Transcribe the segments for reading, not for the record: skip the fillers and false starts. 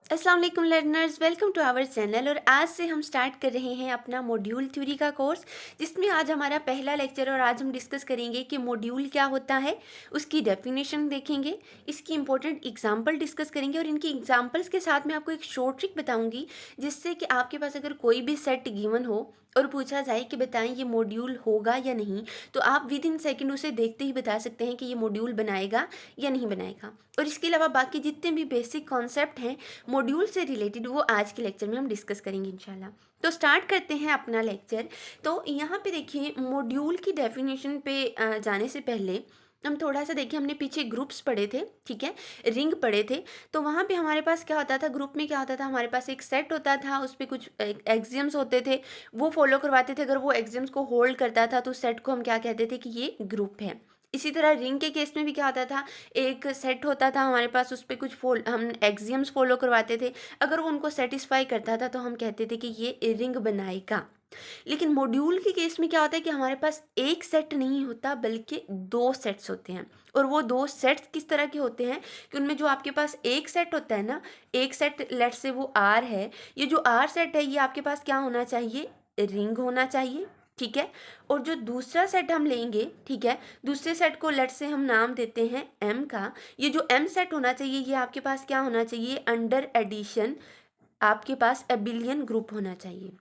अस्सलाम वालेकुम learners, welcome to our channel. और आज से हम स्टार्ट कर रहे हैं अपना मॉड्यूल थ्योरी का कोर्स, जिसमें आज हमारा पहला लेक्चर। और आज हम डिस्कस करेंगे कि मॉड्यूल क्या होता है, उसकी डेफिनेशन देखेंगे, इसकी इंपॉर्टेंट एग्जांपल डिस्कस करेंगे और इनकी एग्जांपल्स के साथ मैं आपको एक शॉर्ट ट्रिक बताऊंगी, जिससे कि आपके पास अगर कोई भी सेट गिवन हो और पूछा जाए कि बताएं ये मॉड्यूल होगा या नहीं, तो आप विद इन सेकेंड उसे देखते ही बता सकते हैं कि ये मॉड्यूल बनाएगा या नहीं बनाएगा। और इसके अलावा बाकी जितने भी बेसिक कॉन्सेप्ट हैं मॉड्यूल से रिलेटेड, वो आज के लेक्चर में हम डिस्कस करेंगे इंशाल्लाह। तो स्टार्ट करते हैं अपना लेक्चर। तो यहाँ पे देखिए, मॉड्यूल की डेफिनेशन पे जाने से पहले हम थोड़ा सा देखिए, हमने पीछे ग्रुप्स पढ़े थे, ठीक है, रिंग पढ़े थे। तो वहाँ पे हमारे पास क्या होता था, ग्रुप में क्या होता था, हमारे पास एक सेट होता था, उस पर कुछ एग्जाम्स होते थे, वो फॉलो करवाते थे। अगर वो एग्जाम्स को होल्ड करता था तो उस सेट को हम क्या कहते थे कि ये ग्रुप है। इसी तरह रिंग के केस में भी क्या होता था, एक सेट होता था हमारे पास, उस पर कुछ हम एक्सियम्स फॉलो करवाते थे। अगर वो उनको सेटिस्फाई करता था तो हम कहते थे कि ये रिंग बनाएगा। लेकिन मॉड्यूल के केस में क्या होता है कि हमारे पास एक सेट नहीं होता, बल्कि दो सेट्स होते हैं। और वो दो सेट्स किस तरह के होते हैं कि उनमें जो आपके पास एक सेट होता है ना, एक सेट लेट से वो आर है, ये जो आर सेट है ये आपके पास क्या होना चाहिए, रिंग होना चाहिए, ठीक है। और जो दूसरा सेट हम लेंगे, ठीक है, दूसरे सेट को लेट से हम नाम देते हैं एम का। ये जो एम सेट होना चाहिए ये आपके पास क्या होना चाहिए, अंडर एडिशन आपके पास एबिलियन ग्रुप होना चाहिए,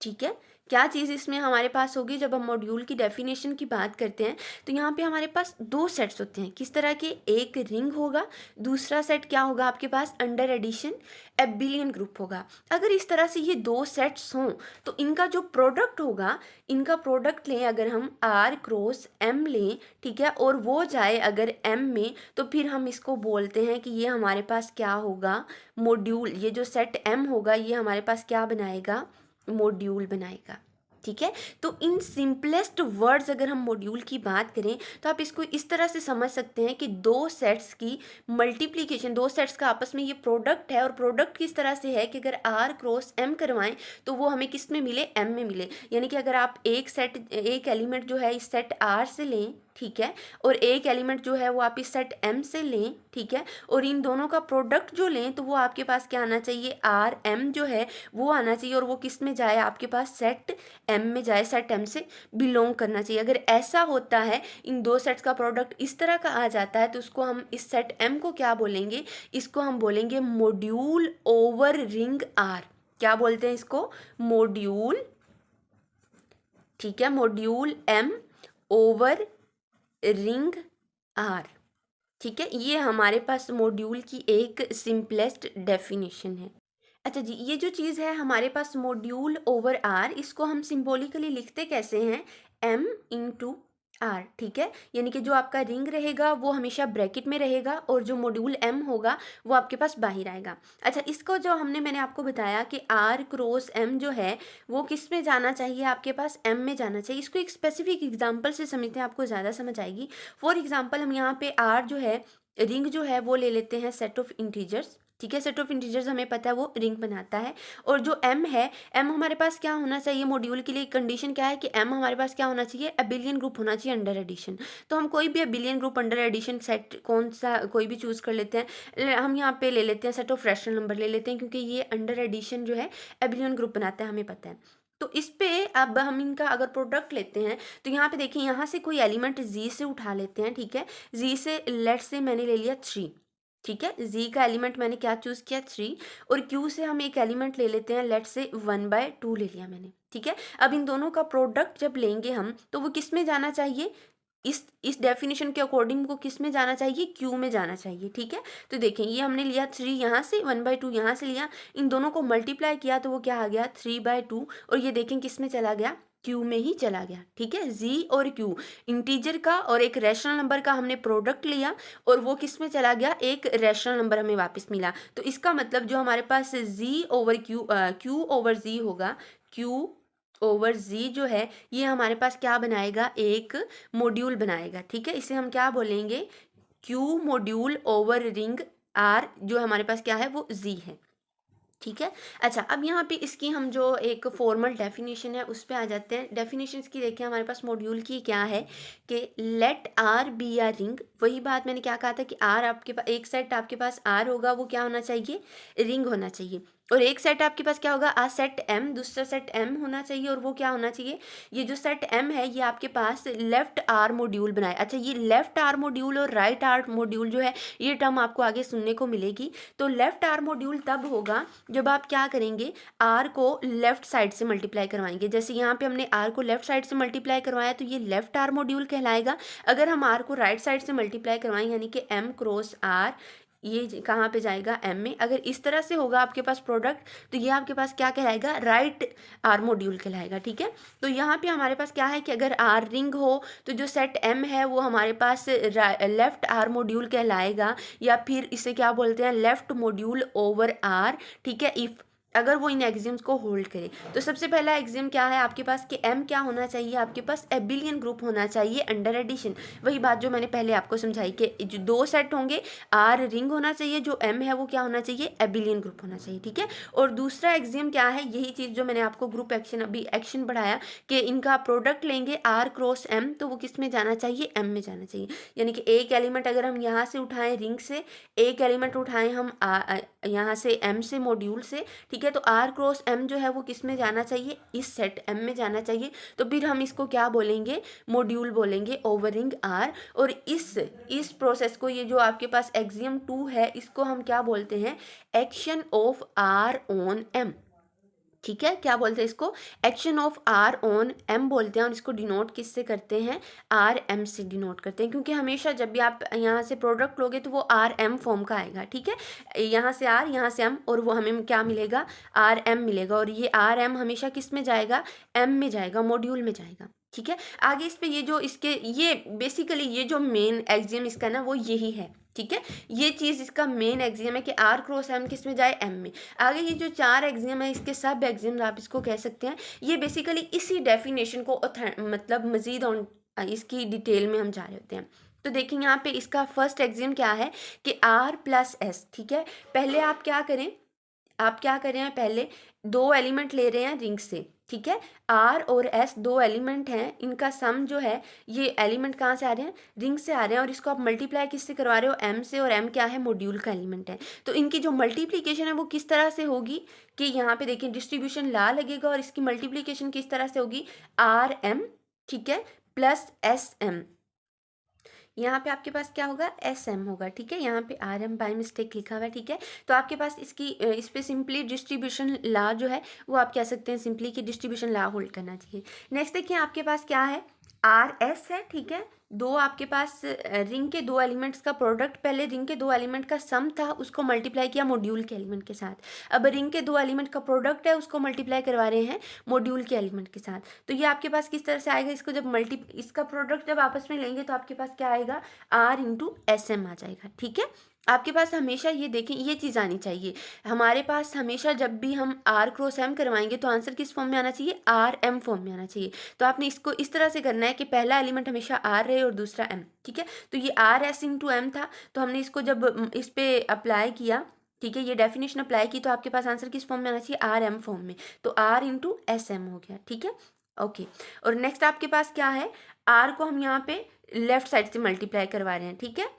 ठीक है। क्या चीज़ इसमें हमारे पास होगी, जब हम मॉड्यूल की डेफिनेशन की बात करते हैं तो यहाँ पे हमारे पास दो सेट्स होते हैं। किस तरह के, एक रिंग होगा, दूसरा सेट क्या होगा आपके पास, अंडर एडिशन एबिलियन ग्रुप होगा। अगर इस तरह से ये दो सेट्स हों तो इनका जो प्रोडक्ट होगा, इनका प्रोडक्ट लें अगर हम आर क्रॉस एम लें, ठीक है, और वो जाए अगर एम में, तो फिर हम इसको बोलते हैं कि ये हमारे पास क्या होगा, मॉड्यूल। ये जो सेट एम होगा ये हमारे पास क्या बनाएगा, मॉड्यूल बनाएगा, ठीक है। तो इन सिंपलेस्ट वर्ड्स अगर हम मॉड्यूल की बात करें तो आप इसको इस तरह से समझ सकते हैं कि दो सेट्स की मल्टीप्लिकेशन, दो सेट्स का आपस में ये प्रोडक्ट है। और प्रोडक्ट किस तरह से है कि अगर आर क्रॉस एम करवाएं तो वो हमें किस में मिले, एम में मिले। यानी कि अगर आप एक सेट, एक एलिमेंट जो है इस सेट आर से लें, ठीक है, और एक एलिमेंट जो है वो आप इस सेट एम से लें, ठीक है, और इन दोनों का प्रोडक्ट जो लें तो वो आपके पास क्या आना चाहिए, आर एम जो है वो आना चाहिए। और वो किस में जाए, आपके पास सेट एम में जाए, सेट एम से बिलोंग करना चाहिए। अगर ऐसा होता है, इन दो सेट्स का प्रोडक्ट इस तरह का आ जाता है, तो उसको हम, इस सेट एम को क्या बोलेंगे, इसको हम बोलेंगे मॉड्यूल ओवर रिंग आर। क्या बोलते हैं इसको, मॉड्यूल, ठीक है, module M over ring R, ठीक है। ये हमारे पास मॉड्यूल की एक सिंपलेस्ट डेफिनेशन है। अच्छा जी, ये जो चीज़ है हमारे पास मॉड्यूल ओवर आर, इसको हम सिंबॉलिकली लिखते कैसे हैं, एम इंटू आर, ठीक है। यानी कि जो आपका रिंग रहेगा वो हमेशा ब्रैकेट में रहेगा और जो मॉड्यूल एम होगा वो आपके पास बाहर आएगा। अच्छा, इसको जो मैंने आपको बताया कि आर क्रॉस एम जो है वो किस में जाना चाहिए, आपके पास एम में जाना चाहिए। इसको एक स्पेसिफिक एग्जाम्पल से समझते हैं, आपको ज़्यादा समझ आएगी। फॉर एग्जाम्पल, हम यहाँ पे आर जो है, रिंग जो है वो ले लेते हैं सेट ऑफ इंटीजर्स, ठीक है। सेट ऑफ इंटीजर्स हमें पता है वो रिंग बनाता है। और जो एम है, एम हमारे पास क्या होना चाहिए, मॉड्यूल के लिए कंडीशन क्या है कि एम हमारे पास क्या होना चाहिए, एबिलियन ग्रुप होना चाहिए अंडर एडिशन। तो हम कोई भी abelian group under addition set कौन सा कोई भी चूज कर लेते हैं। हम यहाँ पे ले लेते हैं सेट ऑफ रैशनल नंबर ले लेते हैं, क्योंकि ये अंडर एडिशन जो है एबिलियन ग्रुप बनाता है, हमें पता है। तो इस पे अब हम इनका अगर प्रोडक्ट लेते हैं तो यहाँ पे देखिए, यहाँ से कोई एलिमेंट जी से उठा लेते हैं, ठीक है। जी से लेट से मैंने ले लिया 3, ठीक है। जी का एलिमेंट मैंने क्या चूज किया, 3। और क्यू से हम एक एलिमेंट ले लेते हैं, लेट से 1/2 ले लिया मैंने, ठीक है। अब इन दोनों का प्रोडक्ट जब लेंगे हम तो वो किस में जाना चाहिए, इस डेफिनेशन के अकॉर्डिंग को किस में जाना चाहिए, क्यू में जाना चाहिए, ठीक है। तो देखें, ये हमने लिया 3 यहाँ से, 1/2 यहाँ से लिया, इन दोनों को मल्टीप्लाई किया तो वो क्या आ गया, 3/2। और ये देखें किस में चला गया, क्यू में ही चला गया, ठीक है। जी और क्यू, इंटीजर का और एक रैशनल नंबर का हमने प्रोडक्ट लिया और वो किस में चला गया, एक रैशनल नंबर हमें वापस मिला। तो इसका मतलब जो हमारे पास जी ओवर क्यू, क्यू ओवर जी होगा, क्यू ओवर जी जो है ये हमारे पास क्या बनाएगा, एक मॉड्यूल बनाएगा, ठीक है। इसे हम क्या बोलेंगे, Q module over ring R, जो हमारे पास क्या है वो जी है। ठीक है। अच्छा, अब यहाँ पे इसकी हम जो एक फॉर्मल डेफिनेशन है उस पे आ जाते हैं। डेफिनेशंस की देखिए हमारे पास मॉड्यूल की क्या है कि लेट आर बी आ रिंग। वही बात मैंने क्या कहा था कि आर आपके पास एक सेट आपके पास आर होगा, वो क्या होना चाहिए, रिंग होना चाहिए। और एक सेट आपके पास क्या होगा, आ सेट एम, दूसरा सेट एम होना चाहिए, और वो क्या होना चाहिए, ये जो सेट एम है ये आपके पास लेफ्ट आर मॉड्यूल बनाए। अच्छा, ये लेफ्ट आर मॉड्यूल और राइट आर मॉड्यूल जो है ये टर्म आपको आगे सुनने को मिलेगी। तो लेफ्ट आर मॉड्यूल तब होगा जब आप क्या करेंगे, आर को लेफ्ट साइड से मल्टीप्लाई करवाएंगे। जैसे यहाँ पे हमने आर को लेफ्ट साइड से मल्टीप्लाई करवाया तो ये लेफ्ट आर मॉड्यूल कहलाएगा। अगर हम आर को राइट साइड से मल्टीप्लाई करवाएं यानी कि एम क्रॉस आर, ये कहाँ पे जाएगा, एम में। अगर इस तरह से होगा आपके पास प्रोडक्ट तो ये आपके पास क्या कहलाएगा, राइट आर मॉड्यूल कहलाएगा। ठीक है, तो यहाँ पे हमारे पास क्या है कि अगर आर रिंग हो तो जो सेट एम है वो हमारे पास लेफ्ट आर मॉड्यूल कहलाएगा, या फिर इसे क्या बोलते हैं, लेफ्ट मॉड्यूल ओवर आर। ठीक है, इफ अगर वो इन एक्सिम्स को होल्ड करे। तो सबसे पहला एक्सिम क्या है आपके पास कि एम क्या होना चाहिए, आपके पास एबिलियन ग्रुप होना चाहिए अंडर एडिशन। वही बात जो मैंने पहले आपको समझाई कि जो दो सेट होंगे, आर रिंग होना चाहिए, जो एम है वो क्या होना चाहिए, एबिलियन ग्रुप होना चाहिए। ठीक है, और दूसरा एक्सिम क्या है, यही चीज़ जो मैंने आपको ग्रुप एक्शन अभी एक्शन बढ़ाया कि इनका प्रोडक्ट लेंगे आर क्रॉस एम, तो वो किस में जाना चाहिए, एम में जाना चाहिए। यानी कि एक एलिमेंट अगर हम यहाँ से उठाएं रिंग से, एक एलिमेंट उठाएं हम यहाँ से एम से मॉड्यूल से, ठीक है, तो आर क्रॉस एम जो है वो किस में जाना चाहिए, इस सेट एम में जाना चाहिए। तो फिर हम इसको क्या बोलेंगे, मॉड्यूल बोलेंगे ओवर रिंग आर। और इस प्रोसेस को, ये जो आपके पास एक्सियम 2 है, इसको हम क्या बोलते हैं, action of R on M. ठीक है, क्या बोलते हैं इसको, action of R on M बोलते हैं। और इसको डिनोट किससे करते हैं, आर एम से डिनोट करते हैं, क्योंकि हमेशा जब भी आप यहाँ से प्रोडक्ट लोगे तो वो आर एम फॉर्म का आएगा। ठीक है, यहाँ से आर, यहाँ से एम, और वो हमें क्या मिलेगा, आर एम मिलेगा। और ये आर एम हमेशा किस में जाएगा, एम में जाएगा, मॉड्यूल में जाएगा। ठीक है, आगे इस पे ये जो इसके ये बेसिकली ये जो मेन एक्सियम इसका ना वो यही है। ठीक है, ये चीज़ इसका मेन एक्सियम है कि आर क्रॉस एम किस में जाए, एम में। आगे ये जो 4 एक्सियम है इसके सब एक्सियम आप इसको कह सकते हैं, ये बेसिकली इसी डेफिनेशन को मतलब मजीद इसकी डिटेल में हम जा रहे होते हैं। तो देखिए यहाँ पे इसका फर्स्ट एक्सियम क्या है कि आर प्लस एस। ठीक है, पहले आप क्या करें, पहले दो एलिमेंट ले रहे हैं रिंग से। ठीक है, आर और एस दो एलिमेंट हैं, इनका सम जो है, ये एलिमेंट कहाँ से आ रहे हैं, रिंग से आ रहे हैं। और इसको आप मल्टीप्लाई किससे करवा रहे हो, एम से, और एम क्या है, मॉड्यूल का एलिमेंट है। तो इनकी जो मल्टीप्लिकेशन है वो किस तरह से होगी कि यहाँ पे देखिए डिस्ट्रीब्यूशन ला लगेगा, और इसकी मल्टीप्लिकेशन किस तरह से होगी, आर एम, ठीक है, प्लस एस एम। यहाँ पे आपके पास क्या होगा, एस एम होगा। ठीक है, यहाँ पे आर एम बाय मिस्टेक लिखा हुआ है। ठीक है, तो आपके पास इसकी इस पे सिंपली डिस्ट्रीब्यूशन ला जो है वो आप कह सकते हैं सिंपली कि डिस्ट्रीब्यूशन ला होल्ड करना चाहिए। नेक्स्ट देखिए आपके पास क्या है, आर एस है। ठीक है, दो आपके पास रिंग के दो एलिमेंट्स का प्रोडक्ट, पहले रिंग के दो एलिमेंट का सम था, उसको मल्टीप्लाई किया मॉड्यूल के एलिमेंट के साथ। अब रिंग के दो एलिमेंट का प्रोडक्ट है, उसको मल्टीप्लाई करवा रहे हैं मॉड्यूल के एलिमेंट के साथ। तो ये आपके पास किस तरह से आएगा, इसको जब इसका प्रोडक्ट जब आपस में लेंगे तो आपके पास क्या आएगा, आर इंटू एस एम आ जाएगा। ठीक है, आपके पास हमेशा ये देखें, ये चीज़ आनी चाहिए हमारे पास हमेशा, जब भी हम आर क्रॉस एम करवाएंगे तो आंसर किस फॉर्म में आना चाहिए, आर एम फॉर्म में आना चाहिए। तो आपने इसको इस तरह से करना है कि पहला एलिमेंट हमेशा आर रहे और दूसरा एम। ठीक है, तो ये आर एस इंटू एम था, तो हमने इसको जब इस पे अप्लाई किया, ठीक है, ये डेफिनेशन अप्लाई की, तो आपके पास आंसर किस फॉर्म में आना चाहिए, आर एम फॉर्म में। तो आर इंटू एस एम हो गया। ठीक है, ओके। और नेक्स्ट आपके पास क्या है, आर को हम यहाँ पे लेफ्ट साइड से मल्टीप्लाई करवा रहे हैं। ठीक है,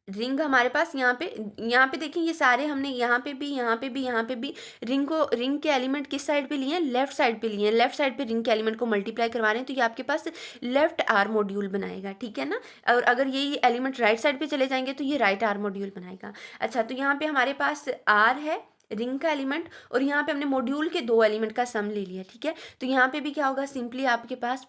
रिंग हमारे पास यहाँ पे देखिए, ये सारे हमने यहाँ पे भी रिंग के एलिमेंट किस साइड पे लिए हैं, लेफ्ट साइड पे लिए हैं। लेफ्ट साइड पे रिंग के एलिमेंट को मल्टीप्लाई करवा रहे हैं, तो ये आपके पास लेफ्ट आर मॉड्यूल बनाएगा। ठीक है ना, और अगर ये एलिमेंट राइट साइड पे चले जाएंगे तो ये राइट आर मॉड्यूल बनाएगा। अच्छा, तो यहाँ पे हमारे पास आर है रिंग का एलिमेंट, और यहाँ पे हमने मॉड्यूल के दो एलिमेंट का सम ले लिया। ठीक है, तो यहाँ पे भी क्या होगा, सिंपली आपके पास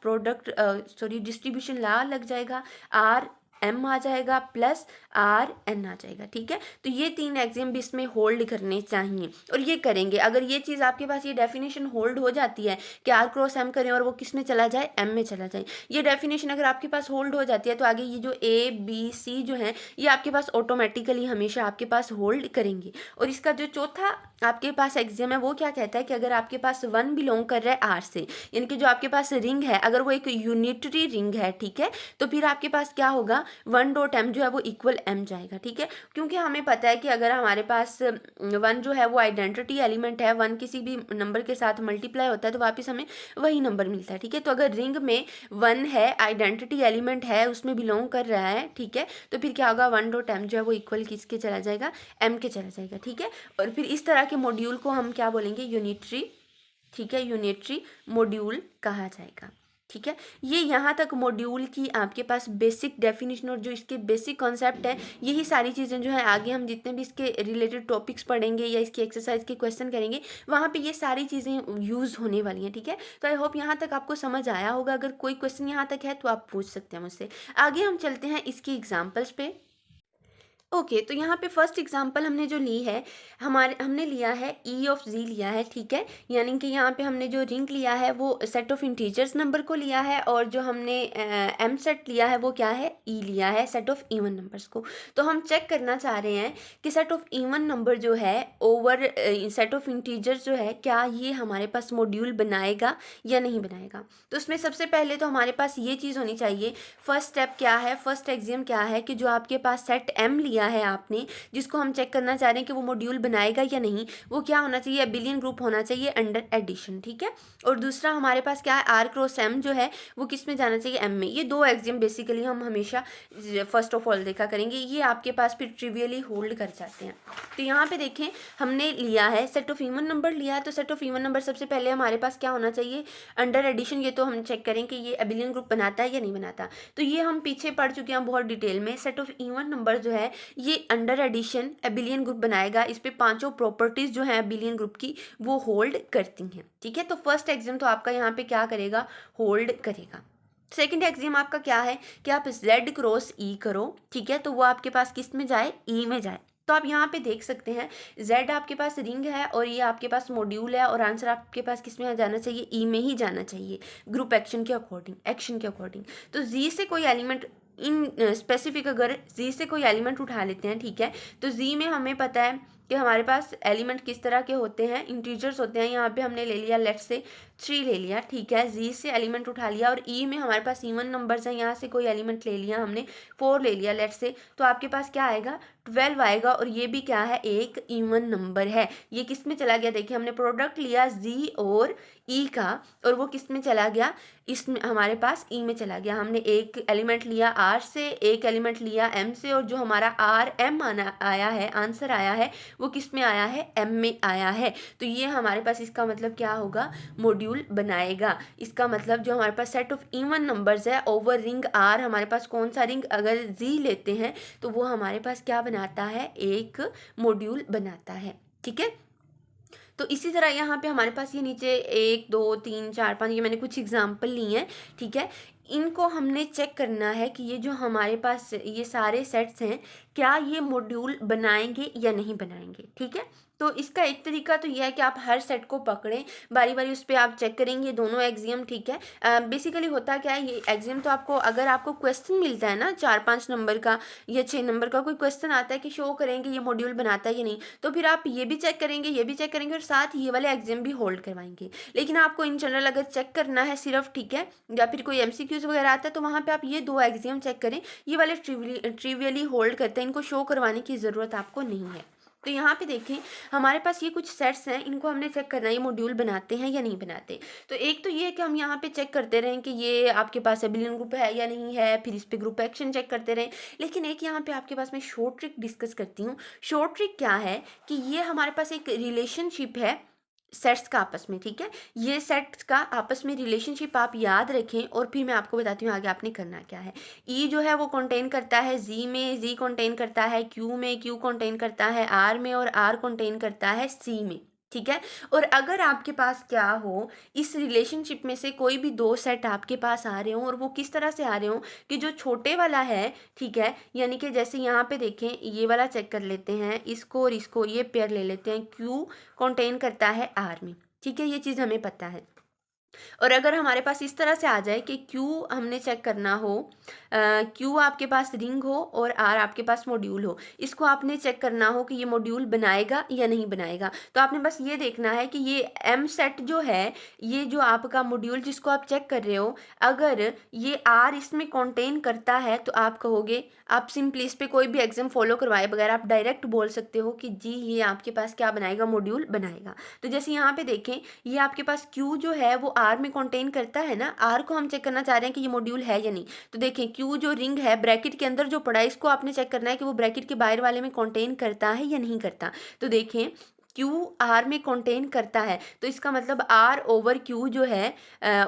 डिस्ट्रीब्यूशन ला लग जाएगा, आर एम आ जाएगा प्लस आर एन आ जाएगा। ठीक है, तो ये तीन एक्सियम भी इसमें होल्ड करने चाहिए, और ये करेंगे। अगर ये चीज़ आपके पास ये डेफिनेशन होल्ड हो जाती है कि आर क्रॉस एम करें और वो किस में चला जाए, एम में चला जाए, ये डेफिनेशन अगर आपके पास होल्ड हो जाती है तो आगे ये जो ए बी सी जो है ये आपके पास ऑटोमेटिकली हमेशा आपके पास होल्ड करेंगे। और इसका जो चौथा आपके पास एक्सियम है वो क्या कहता है कि अगर आपके पास 1 बिलोंग कर रहा है आर से, यानी कि जो आपके पास रिंग है अगर वो एक यूनिटरी रिंग है, ठीक है, तो फिर आपके पास क्या होगा, वन डॉट एम जो है वो इक्वल एम जाएगा, ठीक है, क्योंकि हमें पता है कि अगर हमारे पास वन जो है वो आइडेंटिटी एलिमेंट है, वन किसी भी नंबर के साथ मल्टीप्लाई होता है तो वापस हमें वही नंबर मिलता है, ठीक है। तो अगर रिंग में वन है, आइडेंटिटी एलिमेंट है, उसमें बिलोंग कर रहा है, ठीक है, तो फिर क्या होगा, वन डॉट एम जो है वो इक्वल किसके चला जाएगा, एम के चला जाएगा, ठीक है। और फिर इस तरह के मॉड्यूल को हम क्या बोलेंगे, यूनिटरी, ठीक है, यूनिटरी मॉड्यूल कहा जाएगा, ठीक है। ये यहाँ तक मॉड्यूल की आपके पास बेसिक डेफिनेशन और जो इसके बेसिक कॉन्सेप्ट है, यही सारी चीज़ें जो है आगे हम जितने भी इसके रिलेटेड टॉपिक्स पढ़ेंगे या इसकी एक्सरसाइज के क्वेश्चन करेंगे वहाँ पे ये सारी चीज़ें यूज़ होने वाली हैं, ठीक है। तो आई होप यहाँ तक आपको समझ आया होगा। अगर कोई क्वेश्चन यहाँ तक है तो आप पूछ सकते हैं मुझसे। आगे हम चलते हैं इसकी एग्जाम्पल्स पे। ओके तो यहाँ पे फर्स्ट एग्जांपल हमने जो ली है, हमने लिया है ई ऑफ जी लिया है, ठीक है, यानी कि यहाँ पे हमने जो रिंग लिया है वो सेट ऑफ इंटीजर्स नंबर को लिया है, और जो हमने एम सेट लिया है वो क्या है, ई लिया है, सेट ऑफ इवन नंबर्स को। तो हम चेक करना चाह रहे हैं कि सेट ऑफ इवन नंबर जो है ओवर सेट ऑफ इंटीजर्स जो है, क्या ये हमारे पास मॉड्यूल बनाएगा या नहीं बनाएगा। तो उसमें सबसे पहले तो हमारे पास ये चीज़ होनी चाहिए, फर्स्ट स्टेप क्या है, फर्स्ट एक्सियम क्या है कि जो आपके पास सेट एम लिया है आपने, जिसको हम चेक करना चाह रहे हैं कि वो मॉड्यूल बनाएगा या नहीं, वो क्या होना चाहिए, अबिलियन ग्रुप होना चाहिए अंडर एडिशन, ठीक है। और दूसरा हमारे पास क्या है, आर क्रॉस एम जो है वो किस में जाना चाहिए, एम में। ये दो एक्सियम बेसिकली हम हमेशा फर्स्ट ऑफ ऑल देखा करेंगे, ये आपके पास फिर ट्रिवियली होल्ड कर जाते हैं। तो यहाँ पे देखें हमने लिया है सेट ऑफ इवन नंबर लिया है, तो सेट ऑफ इवन नंबर सबसे पहले हमारे पास क्या होना चाहिए, अंडर एडिशन। ये तो हम चेक करें कि ये अबिलियन ग्रुप बनाता है या नहीं बनाता, तो ये हम पीछे पढ़ चुके हैं बहुत डिटेल में। सेट ऑफ इवन नंबर जो है ये अंडर एडिशन एबिलियन ग्रुप बनाएगा, इस पे पांचों प्रॉपर्टीज जो है एबिलियन ग्रुप की वो होल्ड करती हैं, ठीक है। तो फर्स्ट एक्सियम तो आपका यहाँ पे क्या करेगा, होल्ड करेगा। सेकंड एक्सियम आपका क्या है कि आप z क्रॉस ई करो, ठीक है, तो वो आपके पास किस में जाए, ई में जाए। तो आप यहाँ पे देख सकते हैं z आपके पास रिंग है और ये आपके पास मॉड्यूल है, और आंसर आपके पास किस में जाना चाहिए, ई में ही जाना चाहिए, ग्रुप एक्शन के अकॉर्डिंग, एक्शन के अकॉर्डिंग। तो z से कोई एलिमेंट इन स्पेसिफिक अगर z से कोई एलिमेंट उठा लेते हैं, ठीक है, तो z में हमें पता है कि हमारे पास एलिमेंट किस तरह के होते हैं, इंटीजर्स होते हैं। यहाँ पे हमने ले लिया लेट से 3 ले लिया, ठीक है, जी से एलिमेंट उठा लिया, और ई में हमारे पास इवन नंबर्स हैं, यहाँ से कोई एलिमेंट ले लिया हमने, 4 ले लिया लेट से, तो आपके पास क्या आएगा, 12 आएगा। और ये भी क्या है, एक इवन नंबर है। ये किस में चला गया, देखिए हमने प्रोडक्ट लिया जी और ई का, और वो किस में चला गया, इसमें हमारे पास ई में चला गया। हमने एक एलिमेंट लिया आर से, एक एलिमेंट लिया एम से, और जो हमारा आर एम आया है, आंसर आया है, वो किस में आया है, एम में आया है। तो ये हमारे पास इसका मतलब क्या होगा, मॉड्यूल बनाएगा। इसका मतलब जो हमारे पास सेट ऑफ इवन नंबर्स है ओवर रिंग आर, हमारे पास कौन सा रिंग अगर जी लेते हैं तो वो हमारे पास क्या बनाता है, एक मॉड्यूल बनाता है, ठीक है। तो इसी तरह यहाँ पे हमारे पास ये नीचे 1 2 3 4 5 ये मैंने कुछ एग्जाम्पल ली हैं, ठीक है। इनको हमने चेक करना है कि ये जो हमारे पास ये सारे सेट्स हैं क्या ये मॉड्यूल बनाएंगे या नहीं बनाएंगे, ठीक है। तो इसका एक तरीका तो ये है कि आप हर सेट को पकड़ें, बारी बारी उस पर आप चेक करेंगे दोनों एक्सियम, ठीक है। बेसिकली होता क्या है, ये एक्सियम तो आपको अगर आपको क्वेश्चन मिलता है ना 4-5 नंबर का या 6 नंबर का कोई क्वेश्चन आता है कि शो करेंगे ये मॉड्यूल बनाता है या नहीं, तो फिर आप ये भी चेक करेंगे, ये भी चेक करेंगे, और साथ ये वाले एक्सियम भी होल्ड करवाएंगे। लेकिन आपको इन जनरल अगर चेक करना है सिर्फ, ठीक है, या फिर कोई MCQs वगैरह आता है तो वहाँ पे आप ये 2 एक्सियम चेक करें, ये वाले ट्रिवियली होल्ड करते हैं, इनको शो करवाने की ज़रूरत आपको नहीं है। तो यहाँ पे देखें हमारे पास ये कुछ सेट्स हैं, इनको हमने चेक करना है ये मॉड्यूल बनाते हैं या नहीं बनाते। तो एक तो ये है कि हम यहाँ पे चेक करते रहें कि ये आपके पास एबिलियन ग्रुप है या नहीं है, फिर इस पे ग्रुप एक्शन चेक करते रहें। लेकिन एक यहाँ पे आपके पास मैं शॉर्ट ट्रिक डिस्कस करती हूँ। शॉर्ट ट्रिक क्या है कि ये हमारे पास एक रिलेशनशिप है सेट्स का आपस में, ठीक है। ये सेट्स का आपस में रिलेशनशिप आप याद रखें, और फिर मैं आपको बताती हूँ आगे आपने करना क्या है। ई जो है वो कंटेन करता है जी में, जी कंटेन करता है क्यू में, क्यू कंटेन करता है आर में, और आर कंटेन करता है सी में, ठीक है। और अगर आपके पास क्या हो, इस रिलेशनशिप में से कोई भी 2 सेट आपके पास आ रहे हो, और वो किस तरह से आ रहे हो कि जो छोटे वाला है, ठीक है, यानी कि जैसे यहाँ पे देखें ये वाला चेक कर लेते हैं, इसको और इसको ये पेयर ले लेते हैं, क्यू कंटेन करता है आर में, ठीक है, ये चीज़ हमें पता है। और अगर हमारे पास इस तरह से आ जाए कि क्यू हमने चेक करना हो, क्यू आपके पास रिंग हो और आर आपके पास मॉड्यूल हो, इसको आपने चेक करना हो कि ये मॉड्यूल बनाएगा या नहीं बनाएगा, तो आपने बस ये देखना है कि ये एम सेट जो है, ये जो आपका मॉड्यूल जिसको आप चेक कर रहे हो, अगर ये आर इसमें कंटेन करता है तो आप कहोगे, आप सिंपली इस पे कोई भी एग्जाम फॉलो करवाए बगैर आप डायरेक्ट बोल सकते हो कि जी ये आपके पास क्या बनाएगा, मॉड्यूल बनाएगा। तो जैसे यहाँ पे देखें, ये आपके पास क्यू जो है वो आर में कंटेन करता है ना, आर को हम चेक करना चाह रहे हैं कि ये मॉड्यूल है या नहीं। तो देखें क्यू जो रिंग है ब्रैकेट के अंदर जो पड़ा है, इसको आपने चेक करना है कि वो ब्रैकेट के बाहर वाले में कंटेन करता है या नहीं करता। तो देखें क्यू आर में कंटेन करता है, तो इसका मतलब आर ओवर क्यू जो है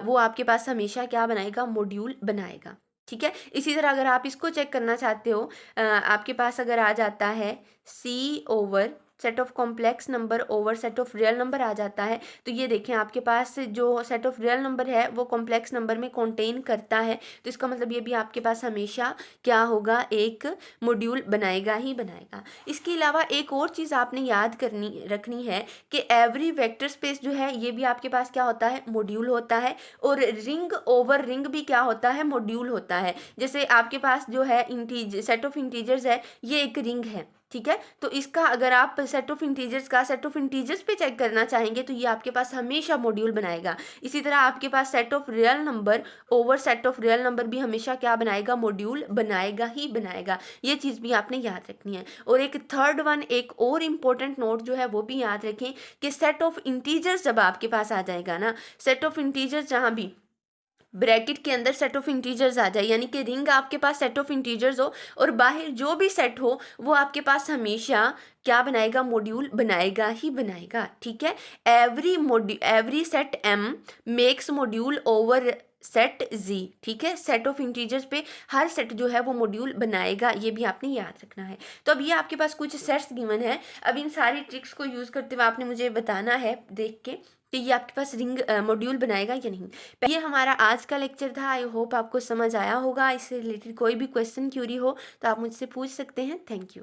वो आपके पास हमेशा क्या बनाएगा, मॉड्यूल बनाएगा। ठीक है। इसी तरह अगर आप इसको चेक करना चाहते हो, आपके पास अगर आ जाता है C over set of complex number over set of real number आ जाता है, तो ये देखें आपके पास जो सेट ऑफ रियल नंबर है वो कॉम्प्लेक्स नंबर में कंटेन करता है, तो इसका मतलब ये भी आपके पास हमेशा क्या होगा, एक मॉड्यूल बनाएगा ही बनाएगा। इसके अलावा एक और चीज़ आपने याद रखनी है कि एवरी वेक्टर स्पेस जो है ये भी आपके पास क्या होता है, मॉड्यूल होता है, और रिंग ओवर रिंग भी क्या होता है, मॉड्यूल होता है। जैसे आपके पास जो है सेट ऑफ इंटीजर्स है, ये एक रिंग है, ठीक है। तो इसका अगर आप सेट ऑफ इंटीजर्स का सेट ऑफ इंटीजर्स पे चेक करना चाहेंगे तो ये आपके पास हमेशा मॉड्यूल बनाएगा। इसी तरह आपके पास set of real number over set of real number भी हमेशा क्या बनाएगा, मॉड्यूल बनाएगा ही बनाएगा। ये चीज़ भी आपने याद रखनी है। और एक थर्ड वन, एक और इम्पोर्टेंट नोट जो है वो भी याद रखें कि सेट ऑफ इंटीजर्स जब आपके पास आ जाएगा ना, सेट ऑफ इंटीजर्स जहाँ भी ब्रैकेट के अंदर सेट ऑफ इंटीजर्स आ जाए, यानी कि रिंग आपके पास सेट ऑफ इंटीजर्स हो और बाहर जो भी सेट हो वो आपके पास हमेशा क्या बनाएगा, मॉड्यूल बनाएगा ही बनाएगा। ठीक है। Every set M makes module over set G. ठीक है। सेट ऑफ इंटीजर्स पे हर सेट जो है वो मॉड्यूल बनाएगा, ये भी आपने याद रखना है। तो अब ये आपके पास कुछ सेट्स गिवन है, अब इन सारी ट्रिक्स को यूज़ करते हुए आपने मुझे बताना है देख के कि ये आपके पास रिंग मॉड्यूल बनाएगा या नहीं। ये हमारा आज का लेक्चर था। आई होप आपको समझ आया होगा। इससे रिलेटेड कोई भी क्वेश्चन क्यूरी हो तो आप मुझसे पूछ सकते हैं। Thank you.